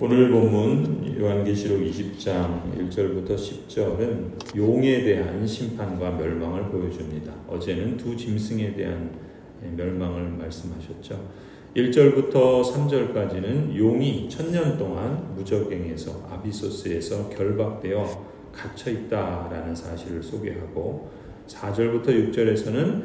오늘 본문 요한계시록 20장 1절부터 10절은 용에 대한 심판과 멸망을 보여줍니다. 어제는 두 짐승에 대한 멸망을 말씀하셨죠. 1절부터 3절까지는 용이 1000년 동안 무저갱에서 아비소스에서 결박되어 갇혀있다라는 사실을 소개하고 4절부터 6절에서는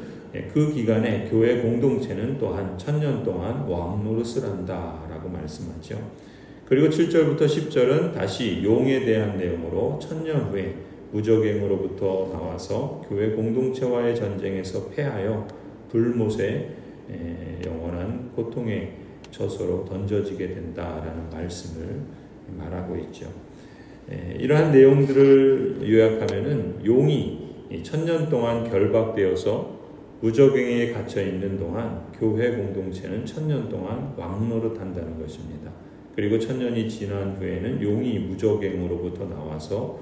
그 기간에 교회 공동체는 또한 1000년 동안 왕노릇을 한다라고 말씀하죠. 그리고 7절부터 10절은 다시 용에 대한 내용으로 1000년 후에 무저갱으로부터 나와서 교회 공동체와의 전쟁에서 패하여 불못에 영원한 고통의 저소로 던져지게 된다라는 말씀을 말하고 있죠. 이러한 내용들을 요약하면은 용이 1000년 동안 결박되어서 무저갱에 갇혀 있는 동안 교회 공동체는 1000년 동안 왕노릇한다는 것입니다. 그리고 1000년이 지난 후에는 용이 무저갱으로부터 나와서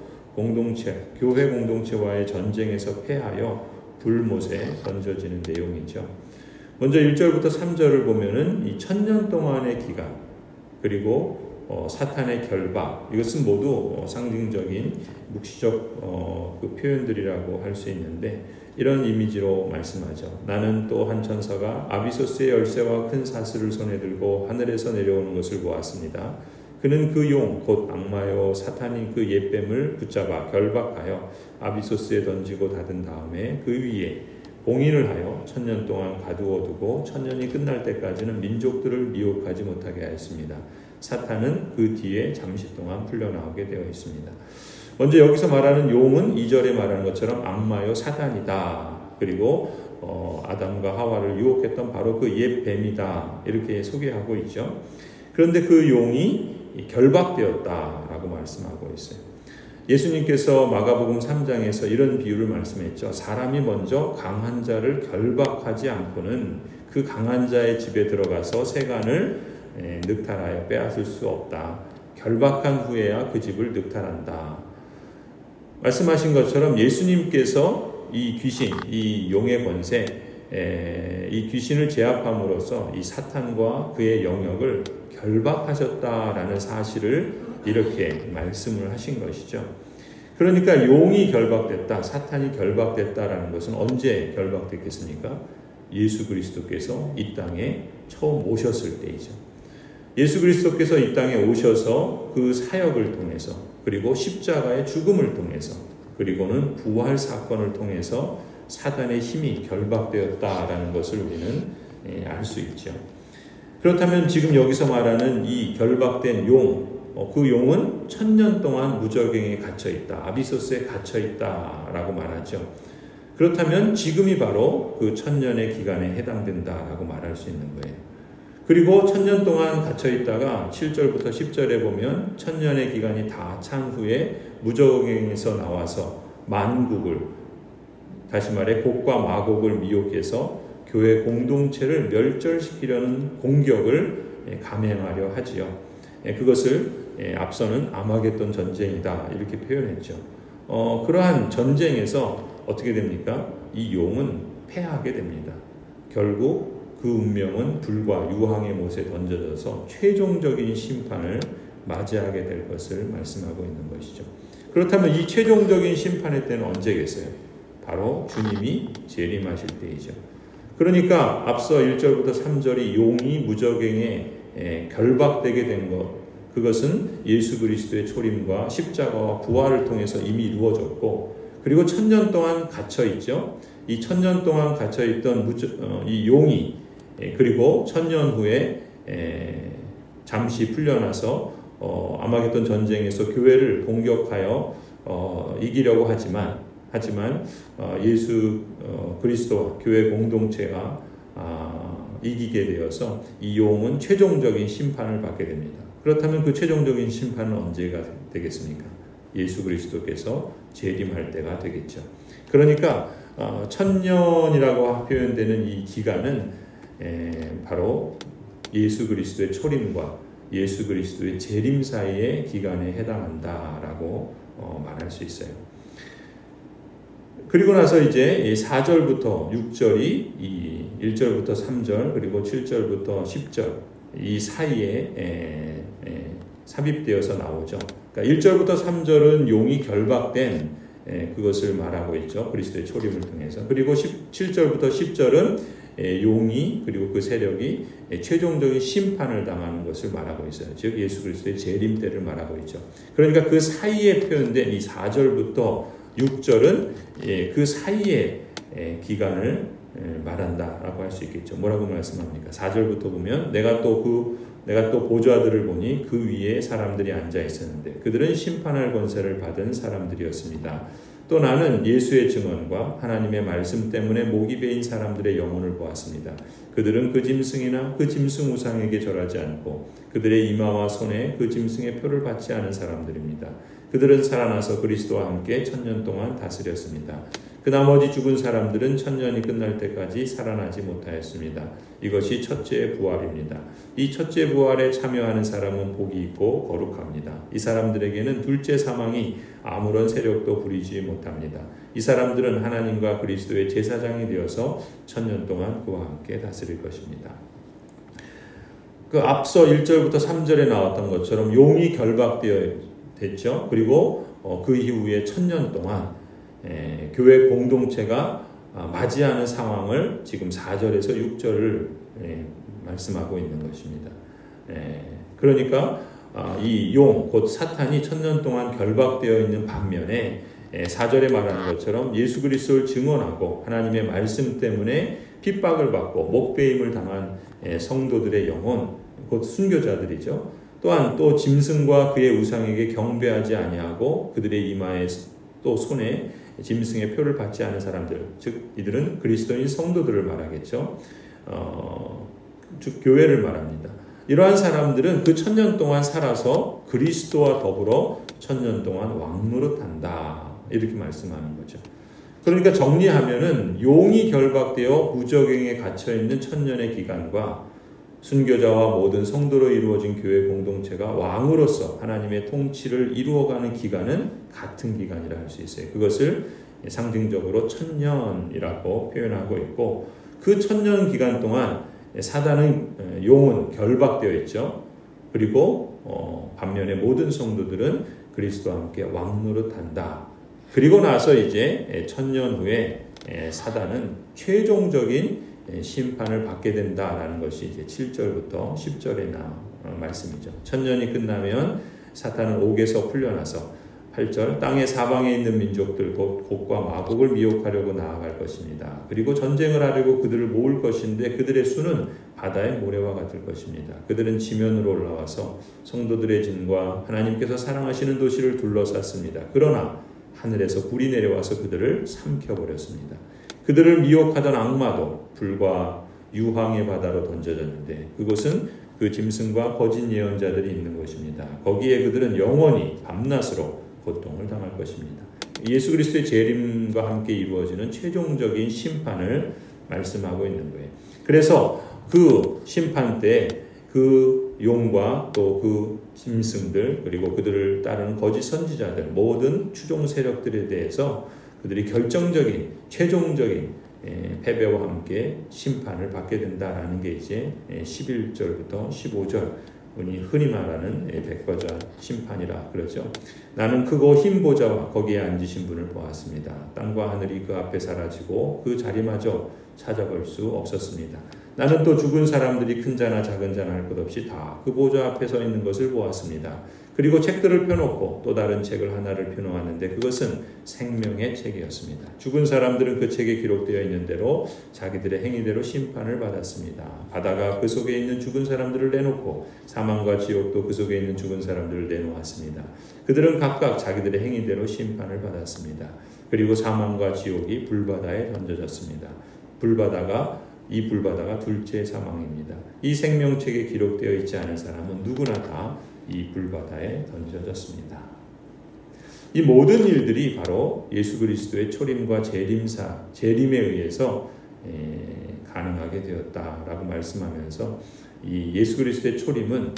교회 공동체와의 전쟁에서 패하여 불못에 던져지는 내용이죠. 먼저 1절부터 3절을 보면은 이 1000년 동안의 기간, 그리고 사탄의 결박, 이것은 모두 상징적인 묵시적 그 표현들이라고 할 수 있는데, 이런 이미지로 말씀하죠. 나는 또 한 천사가 아비소스의 열쇠와 큰 사슬을 손에 들고 하늘에서 내려오는 것을 보았습니다. 그는 그 용, 곧 악마요 사탄이 그 옛뱀을 붙잡아 결박하여 아비소스에 던지고 닫은 다음에 그 위에 봉인을 하여 1000년 동안 가두어 두고 1000년이 끝날 때까지는 민족들을 미혹하지 못하게 하였습니다. 사탄은 그 뒤에 잠시 동안 풀려나오게 되어 있습니다. 먼저 여기서 말하는 용은 2절에 말하는 것처럼 악마요 사탄이다. 그리고 아담과 하와를 유혹했던 바로 그 옛 뱀이다. 이렇게 소개하고 있죠. 그런데 그 용이 결박되었다라고 말씀하고 있어요. 예수님께서 마가복음 3장에서 이런 비유를 말씀했죠. 사람이 먼저 강한 자를 결박하지 않고는 그 강한 자의 집에 들어가서 세간을 늑탈하여 빼앗을 수 없다. 결박한 후에야 그 집을 늑탈한다. 말씀하신 것처럼 예수님께서 이 귀신, 이 용의 권세, 이 귀신을 제압함으로써 이 사탄과 그의 영역을 결박하셨다라는 사실을 이렇게 말씀을 하신 것이죠. 그러니까 용이 결박됐다, 사탄이 결박됐다라는 것은 언제 결박됐겠습니까? 예수 그리스도께서 이 땅에 처음 오셨을 때이죠. 예수 그리스도께서 이 땅에 오셔서 그 사역을 통해서, 그리고 십자가의 죽음을 통해서, 그리고는 부활 사건을 통해서 사단의 힘이 결박되었다라는 것을 우리는 알 수 있죠. 그렇다면 지금 여기서 말하는 이 결박된 용, 그 용은 1000년 동안 무저갱에 갇혀있다, 아비소스에 갇혀있다라고 말하죠. 그렇다면 지금이 바로 그 1000년의 기간에 해당된다라고 말할 수 있는 거예요. 그리고 1000년 동안 갇혀있다가 7절부터 10절에 보면 1000년의 기간이 다 찬 후에 무저갱에서 나와서 만국을, 다시 말해 곡과 마곡을 미혹해서 교회 공동체를 멸절시키려는 공격을 감행하려 하지요. 그것을 앞서는 아마겟돈 전쟁이다 이렇게 표현했죠. 그러한 전쟁에서 어떻게 됩니까? 이 용은 패하게 됩니다. 결국 그 운명은 불과 유황의 못에 던져져서 최종적인 심판을 맞이하게 될 것을 말씀하고 있는 것이죠. 그렇다면 이 최종적인 심판의 때는 언제겠어요? 바로 주님이 재림하실 때이죠. 그러니까 앞서 1절부터 3절이 용이 무저갱에 결박되게 된 것, 그것은 예수 그리스도의 초림과 십자가와 부활을 통해서 이미 이루어졌고, 그리고 1000년 동안 갇혀있죠. 이 1000년 동안 갇혀있던 이 용이 그리고 1000년 후에 잠시 풀려나서 아마겟돈 전쟁에서 교회를 공격하여 이기려고 하지만 예수 그리스도와 교회 공동체가 이기게 되어서 이 용은 최종적인 심판을 받게 됩니다. 그렇다면 그 최종적인 심판은 언제가 되겠습니까? 예수 그리스도께서 재림할 때가 되겠죠. 그러니까 1000년이라고 표현되는 이 기간은 바로 예수 그리스도의 초림과 예수 그리스도의 재림 사이의 기간에 해당한다라고 말할 수 있어요. 그리고 나서 이제 4절부터 6절이 1절부터 3절 그리고 7절부터 10절 이 사이에 삽입되어서 나오죠. 그러니까 1절부터 3절은 용이 결박된 그것을 말하고 있죠. 그리스도의 초림을 통해서. 그리고 7절부터 10절은 용이 그리고 그 세력이 최종적인 심판을 당하는 것을 말하고 있어요. 즉 예수 그리스도의 재림 때를 말하고 있죠. 그러니까 그 사이에 표현된 이 4절부터 6절은 그 사이의 기간을 말한다라고 할 수 있겠죠. 뭐라고 말씀합니까? 4절부터 보면 내가 또 보좌들을 보니 그 위에 사람들이 앉아 있었는데 그들은 심판할 권세를 받은 사람들이었습니다. 또 나는 예수의 증언과 하나님의 말씀 때문에 목이 베인 사람들의 영혼을 보았습니다. 그들은 그 짐승이나 그 짐승 우상에게 절하지 않고 그들의 이마와 손에 그 짐승의 표를 받지 않은 사람들입니다. 그들은 살아나서 그리스도와 함께 1000년 동안 다스렸습니다. 그 나머지 죽은 사람들은 1000년이 끝날 때까지 살아나지 못하였습니다. 이것이 첫째 부활입니다. 이 첫째 부활에 참여하는 사람은 복이 있고 거룩합니다. 이 사람들에게는 둘째 사망이 아무런 세력도 부리지 못합니다. 이 사람들은 하나님과 그리스도의 제사장이 되어서 1000년 동안 그와 함께 다스릴 것입니다. 그 앞서 1절부터 3절에 나왔던 것처럼 용이 결박되어 됐죠. 그리고 그 이후에 1000년 동안 교회 공동체가 맞이하는 상황을 지금 4절에서 6절을 말씀하고 있는 것입니다. 그러니까 이 용, 곧 사탄이 1000년 동안 결박되어 있는 반면에 4절에 말하는 것처럼 예수 그리스도를 증언하고 하나님의 말씀 때문에 핍박을 받고 목배임을 당한 성도들의 영혼, 곧 순교자들이죠. 또한 또 짐승과 그의 우상에게 경배하지 아니하고 그들의 이마에 또 손에 짐승의 표를 받지 않은 사람들, 즉 이들은 그리스도인 성도들을 말하겠죠. 즉 교회를 말합니다. 이러한 사람들은 그 1000년 동안 살아서 그리스도와 더불어 1000년 동안 왕노릇한다, 이렇게 말씀하는 거죠. 그러니까 정리하면은 용이 결박되어 무적행에 갇혀있는 1000년의 기간과 순교자와 모든 성도로 이루어진 교회 공동체가 왕으로서 하나님의 통치를 이루어가는 기간은 같은 기간이라 할 수 있어요. 그것을 상징적으로 1000년이라고 표현하고 있고, 그 1000년 기간 동안 사단은, 용은 결박되어 있죠. 그리고 반면에 모든 성도들은 그리스도와 함께 왕노릇한다. 그리고 나서 이제 1000년 후에 사단은 최종적인 심판을 받게 된다라는 것이 이제 7절부터 10절의 말씀이죠. 1000년이 끝나면 사탄은 옥에서 풀려나서 8절 땅의 사방에 있는 민족들 곧 곡과 마곡을 미혹하려고 나아갈 것입니다. 그리고 전쟁을 하려고 그들을 모을 것인데 그들의 수는 바다의 모래와 같을 것입니다. 그들은 지면으로 올라와서 성도들의 진과 하나님께서 사랑하시는 도시를 둘러쌌습니다. 그러나 하늘에서 불이 내려와서 그들을 삼켜버렸습니다. 그들을 미혹하던 악마도 불과 유황의 바다로 던져졌는데 그곳은 그 짐승과 거짓 예언자들이 있는 곳입니다. 거기에 그들은 영원히 밤낮으로 고통을 당할 것입니다. 예수 그리스도의 재림과 함께 이루어지는 최종적인 심판을 말씀하고 있는 거예요. 그래서 그 심판 때 그 용과 또 그 짐승들 그리고 그들을 따르는 거짓 선지자들 모든 추종 세력들에 대해서 그들이 결정적인 최종적인 패배와 함께 심판을 받게 된다라는 게 이제 11절부터 15절 흔히 말하는 백보자 심판이라 그러죠. 나는 크고 흰 보좌와 거기에 앉으신 분을 보았습니다. 땅과 하늘이 그 앞에 사라지고 그 자리마저 찾아볼 수 없었습니다. 나는 또 죽은 사람들이 큰 자나 작은 자나 할 것 없이 다 그 보좌 앞에 서 있는 것을 보았습니다. 그리고 책들을 펴놓고 또 다른 책을 하나를 펴놓았는데 그것은 생명의 책이었습니다. 죽은 사람들은 그 책에 기록되어 있는 대로 자기들의 행위대로 심판을 받았습니다. 바다가 그 속에 있는 죽은 사람들을 내놓고 사망과 지옥도 그 속에 있는 죽은 사람들을 내놓았습니다. 그들은 각각 자기들의 행위대로 심판을 받았습니다. 그리고 사망과 지옥이 불바다에 던져졌습니다. 이 불바다가 둘째 사망입니다. 이 생명책에 기록되어 있지 않은 사람은 누구나 다 이 불바다에 던져졌습니다. 이 모든 일들이 바로 예수 그리스도의 초림과 재림에 의해서 가능하게 되었다라고 말씀하면서 이 예수 그리스도의 초림은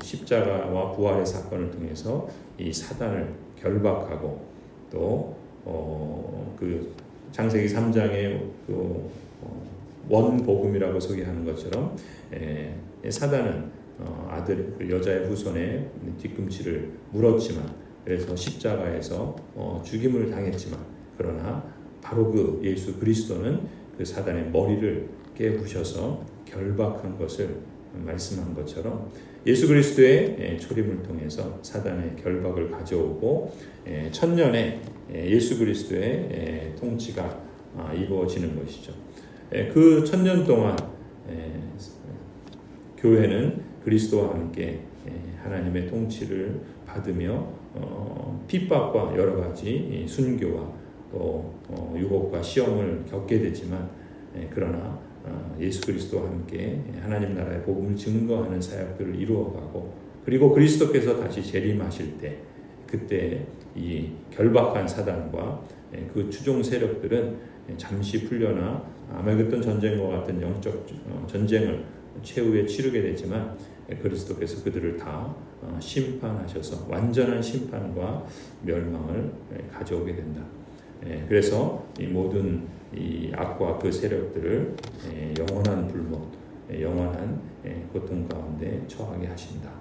십자가와 부활의 사건을 통해서 이 사단을 결박하고 또 그 창세기 3장의 그 원복음이라고 소개하는 것처럼 사단은 아들 그 여자의 후손의 뒤꿈치를 물었지만 그래서 십자가에서 죽임을 당했지만 그러나 바로 그 예수 그리스도는 그 사단의 머리를 깨부셔서 결박한 것을 말씀한 것처럼 예수 그리스도의 초림을 통해서 사단의 결박을 가져오고 천년에 예수 그리스도의 통치가 이루어지는 것이죠. 그 천년 동안 교회는 그리스도와 함께 하나님의 통치를 받으며 핍박과 여러 가지 순교와 또 유혹과 시험을 겪게 되지만 그러나 예수 그리스도와 함께 하나님 나라의 복음을 증거하는 사역들을 이루어가고 그리고 그리스도께서 다시 재림하실 때 그때 이 결박한 사단과 그 추종 세력들은 잠시 풀려나 아말겟돈 전쟁과 같은 영적 전쟁을 최후에 치르게 되지만 그리스도께서 그들을 다 심판하셔서 완전한 심판과 멸망을 가져오게 된다. 그래서 이 모든 이 악과 그 세력들을 영원한 불못, 영원한 고통 가운데 처하게 하신다.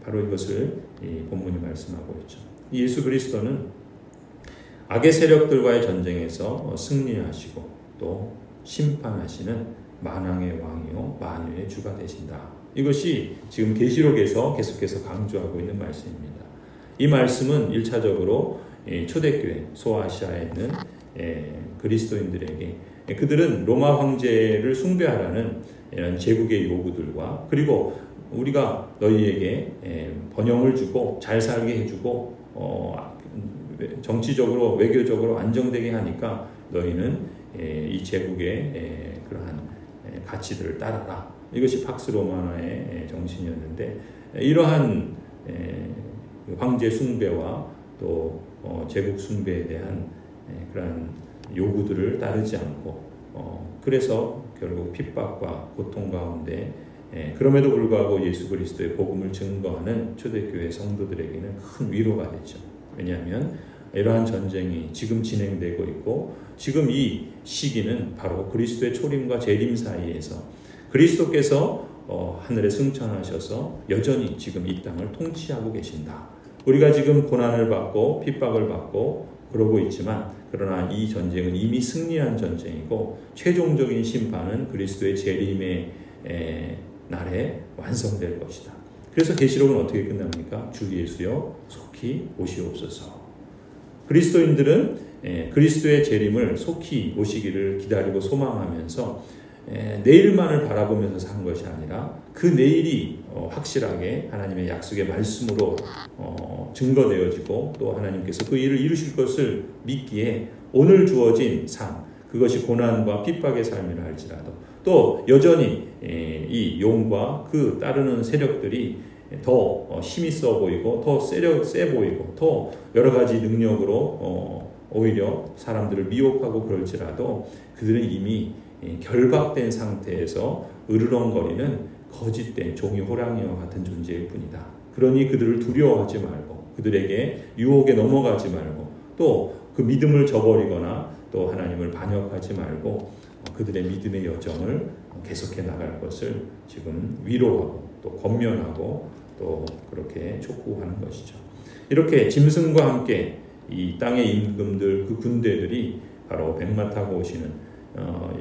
바로 이것을 이 본문이 말씀하고 있죠. 예수 그리스도는 악의 세력들과의 전쟁에서 승리하시고 또 심판하시는 만왕의 왕이요 만유의 주가 되신다. 이것이 지금 계시록에서 계속해서 강조하고 있는 말씀입니다. 이 말씀은 1차적으로 초대교회 소아시아에 있는 그리스도인들에게 그들은 로마 황제를 숭배하라는 이런 제국의 요구들과 그리고 우리가 너희에게 번영을 주고 잘 살게 해주고 정치적으로 외교적으로 안정되게 하니까 너희는 이 제국의 그러한 가치들을 따라라. 이것이 팍스 로마나의 정신이었는데 이러한 황제 숭배와 또 제국 숭배에 대한 그러한 요구들을 따르지 않고 그래서 결국 핍박과 고통 가운데 그럼에도 불구하고 예수 그리스도의 복음을 증거하는 초대교회 성도들에게는 큰 위로가 되죠. 왜냐하면 이러한 전쟁이 지금 진행되고 있고 지금 이 시기는 바로 그리스도의 초림과 재림 사이에서 그리스도께서 하늘에 승천하셔서 여전히 지금 이 땅을 통치하고 계신다. 우리가 지금 고난을 받고 핍박을 받고 그러고 있지만 그러나 이 전쟁은 이미 승리한 전쟁이고 최종적인 심판은 그리스도의 재림의 날에 완성될 것이다. 그래서 계시록은 어떻게 끝납니까? 주 예수여 속히 오시옵소서. 그리스도인들은 그리스도의 재림을 속히 오시기를 기다리고 소망하면서 내일만을 바라보면서 산 것이 아니라 그 내일이 확실하게 하나님의 약속의 말씀으로 증거되어지고 또 하나님께서 그 일을 이루실 것을 믿기에 오늘 주어진 삶, 그것이 고난과 핍박의 삶이라 할지라도 또 여전히 이 용과 그 따르는 세력들이 더 힘이 써 보이고 더 세 보이고 더 여러 가지 능력으로 오히려 사람들을 미혹하고 그럴지라도 그들은 이미 결박된 상태에서 으르렁거리는 거짓된 종이 호랑이와 같은 존재일 뿐이다. 그러니 그들을 두려워하지 말고 그들에게 유혹에 넘어가지 말고 또 그 믿음을 저버리거나 또 하나님을 반역하지 말고 그들의 믿음의 여정을 계속해 나갈 것을 지금 위로하고 또 권면하고 또 그렇게 촉구하는 것이죠. 이렇게 짐승과 함께 이 땅의 임금들 그 군대들이 바로 백마 타고 오시는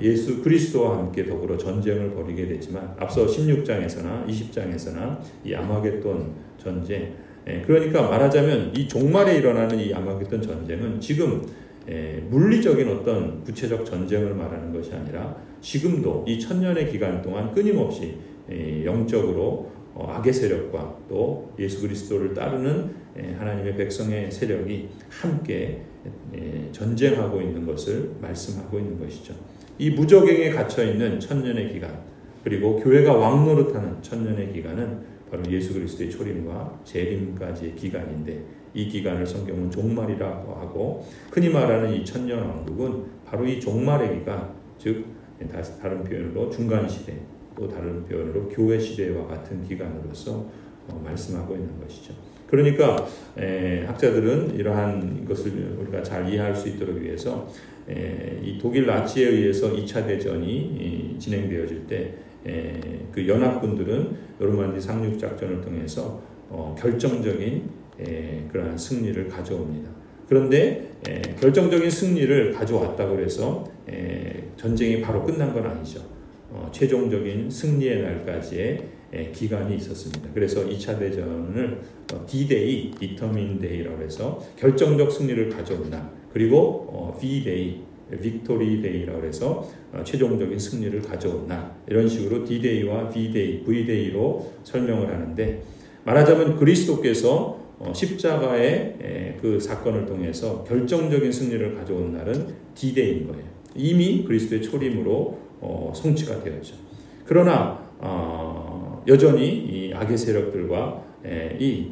예수 그리스도와 함께 더불어 전쟁을 벌이게 되지만 앞서 16장에서나 20장에서나 이 아마겟돈 전쟁 그러니까 말하자면 이 종말에 일어나는 이 아마겟돈 전쟁은 지금 물리적인 어떤 구체적 전쟁을 말하는 것이 아니라 지금도 이 천년의 기간 동안 끊임없이 영적으로 악의 세력과 또 예수 그리스도를 따르는 하나님의 백성의 세력이 함께 전쟁하고 있는 것을 말씀하고 있는 것이죠. 이 무저갱에 갇혀있는 천년의 기간 그리고 교회가 왕노릇하는 천년의 기간은 바로 예수 그리스도의 초림과 재림까지의 기간인데 이 기간을 성경은 종말이라고 하고 흔히 말하는 이 천년왕국은 바로 이 종말의 기간 즉 다른 표현으로 중간시대 또 다른 표현으로 교회시대와 같은 기간으로서 말씀하고 있는 것이죠. 그러니까 학자들은 이러한 것을 우리가 잘 이해할 수 있도록 위해서 이 독일 나치에 의해서 2차 대전이 진행되어질 때 그 연합군들은 노르만디 상륙 작전을 통해서 결정적인 그러한 승리를 가져옵니다. 그런데 결정적인 승리를 가져왔다고 해서 전쟁이 바로 끝난 건 아니죠. 최종적인 승리의 날까지의 기간이 있었습니다. 그래서 2차 대전을 D-Day, Determined Day라고 해서 결정적 승리를 가져온 날, 그리고 V-Day, Victory Day라고 해서 최종적인 승리를 가져온 날, 이런 식으로 D-Day와 V-Day, V-Day로 설명을 하는데, 말하자면 그리스도께서 십자가의 그 사건을 통해서 결정적인 승리를 가져온 날은 D-Day인 거예요. 이미 그리스도의 초림으로 성취가 되었죠. 그러나 여전히 이 악의 세력들과 이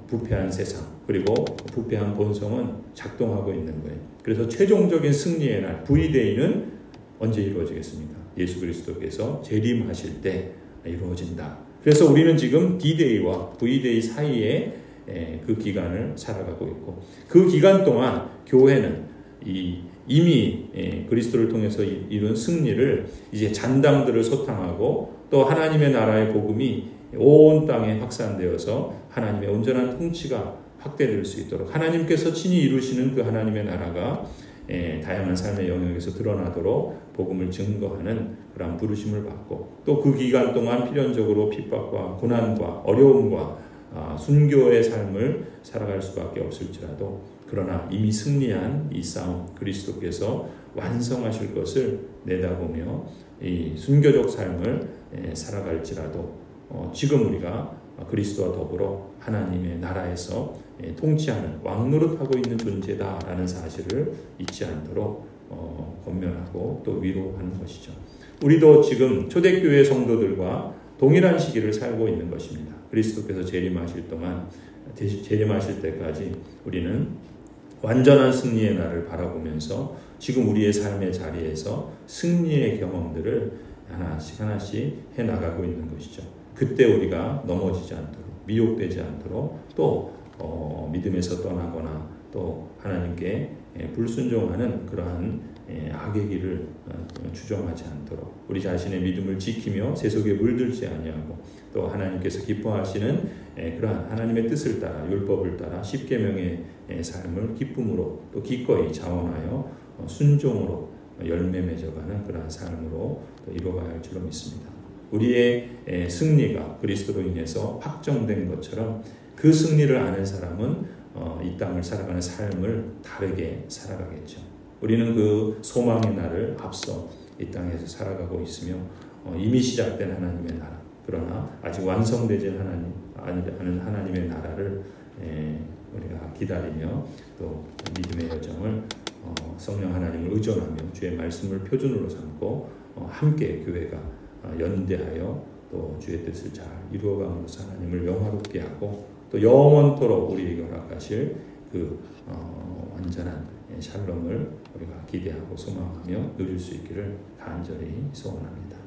부패한 세상, 그리고 부패한 본성은 작동하고 있는 거예요. 그래서 최종적인 승리의 날 V-Day는 언제 이루어지겠습니까? 예수 그리스도께서 재림하실 때 이루어진다. 그래서 우리는 지금 D-Day와 V-Day 사이에 그 기간을 살아가고 있고, 그 기간 동안 교회는 이미 그리스도를 통해서 이룬 승리를 이제 잔당들을 소탕하고, 또 하나님의 나라의 복음이 온 땅에 확산되어서 하나님의 온전한 통치가 확대될 수 있도록, 하나님께서 친히 이루시는 그 하나님의 나라가 다양한 삶의 영역에서 드러나도록 복음을 증거하는 그런 부르심을 받고, 또 그 기간 동안 필연적으로 핍박과 고난과 어려움과 순교의 삶을 살아갈 수밖에 없을지라도, 그러나 이미 승리한 이 싸움, 그리스도께서 완성하실 것을 내다보며 이 순교적 삶을 살아갈지라도 지금 우리가 그리스도와 더불어 하나님의 나라에서 통치하는 왕노릇하고 있는 존재다라는 사실을 잊지 않도록 권면하고 또 위로하는 것이죠. 우리도 지금 초대교회 성도들과 동일한 시기를 살고 있는 것입니다. 그리스도께서 재림하실 때까지 우리는 완전한 승리의 날을 바라보면서 지금 우리의 삶의 자리에서 승리의 경험들을 하나씩 해나가고 있는 것이죠. 그때 우리가 넘어지지 않도록, 미혹되지 않도록, 또 믿음에서 떠나거나 또 하나님께 불순종하는 그러한 악의 길을 주정하지 않도록, 우리 자신의 믿음을 지키며 세속에 물들지 아니하고, 또 하나님께서 기뻐하시는 그러한 하나님의 뜻을 따라, 율법을 따라 십계명의 삶을 기쁨으로 또 기꺼이 자원하여 순종으로 열매 맺어가는 그러한 삶으로 이루어가야 할 줄로 믿습니다. 우리의 승리가 그리스도로 인해서 확정된 것처럼 그 승리를 아는 사람은 이 땅을 살아가는 삶을 다르게 살아가겠죠. 우리는 그 소망의 날을 앞서 이 땅에서 살아가고 있으며 이미 시작된 하나님의 나라, 그러나 아직 완성되지 않은 하나님의 나라를 우리가 기다리며 또 믿음의 여정을 성령 하나님을 의존하며 주의 말씀을 표준으로 삼고 함께 교회가 연대하여 또 주의 뜻을 잘 이루어감으로써 하나님을 영화롭게 하고, 또 영원토록 우리에게 허락하실 그 완전한 샬롬을 우리가 기대하고 소망하며 누릴 수 있기를 간절히 소원합니다.